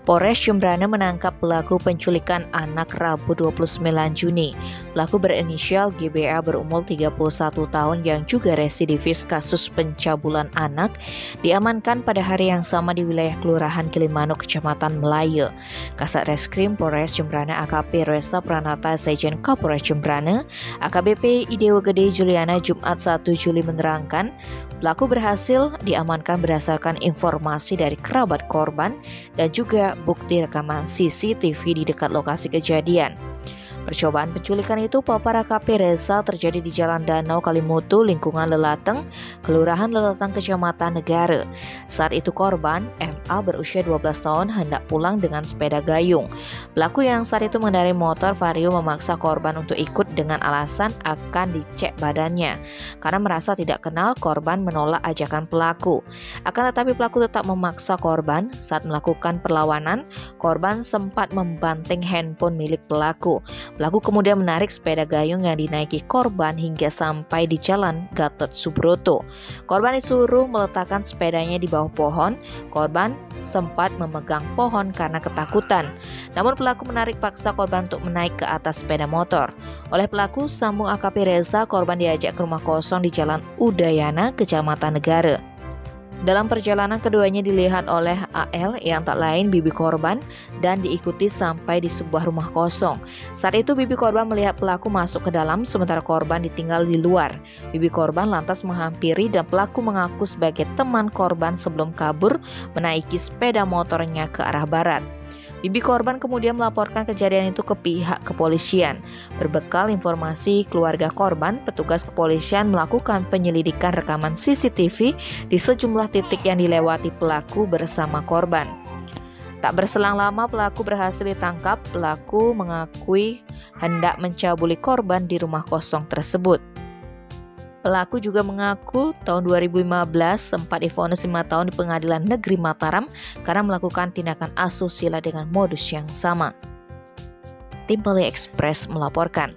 Polres Jembrana menangkap pelaku penculikan anak Rabu 29 Juni. Pelaku berinisial GBA berumur 31 tahun yang juga residivis kasus pencabulan anak diamankan pada hari yang sama di wilayah Kelurahan Gilimanuk, Kecamatan Melayu. Kasat Reskrim Polres Jembrana AKP Resa Pranata Sejen Kapolres Jembrana AKBP Idewo Gede Juliana Jumat 1 Juli menerangkan pelaku berhasil diamankan berdasarkan informasi dari kerabat korban dan juga bukti rekaman CCTV di dekat lokasi kejadian. Percobaan penculikan itu papar AKP Reza terjadi di Jalan Danau Kalimutu, lingkungan Lelateng, Kelurahan Lelateng, Kecamatan Negara. Saat itu korban, MA berusia 12 tahun hendak pulang dengan sepeda gayung. Pelaku yang saat itu mengendarai motor Vario memaksa korban untuk ikut dengan alasan akan dicek badannya. Karena merasa tidak kenal, korban menolak ajakan pelaku. Akan tetapi pelaku tetap memaksa korban. Saat melakukan perlawanan, korban sempat membanting handphone milik pelaku. Pelaku kemudian menarik sepeda gayung yang dinaiki korban hingga sampai di Jalan Gatot Subroto. Korban disuruh meletakkan sepedanya di bawah pohon. Korban sempat memegang pohon karena ketakutan. Namun pelaku menarik paksa korban untuk menaik ke atas sepeda motor. Oleh pelaku, sambung AKP Reza, korban diajak ke rumah kosong di Jalan Udayana, Kecamatan Negara. Dalam perjalanan keduanya dilihat oleh AL yang tak lain bibi korban dan diikuti sampai di sebuah rumah kosong. Saat itu bibi korban melihat pelaku masuk ke dalam sementara korban ditinggal di luar. Bibi korban lantas menghampiri dan pelaku mengaku sebagai teman korban sebelum kabur menaiki sepeda motornya ke arah barat. Bibi korban kemudian melaporkan kejadian itu ke pihak kepolisian. Berbekal informasi keluarga korban, petugas kepolisian melakukan penyelidikan rekaman CCTV di sejumlah titik yang dilewati pelaku bersama korban. Tak berselang lama pelaku berhasil ditangkap. Pelaku mengakui hendak mencabuli korban di rumah kosong tersebut. Pelaku juga mengaku tahun 2015 sempat divonis 5 tahun di Pengadilan Negeri Mataram karena melakukan tindakan asusila dengan modus yang sama. Tim Pali Express melaporkan.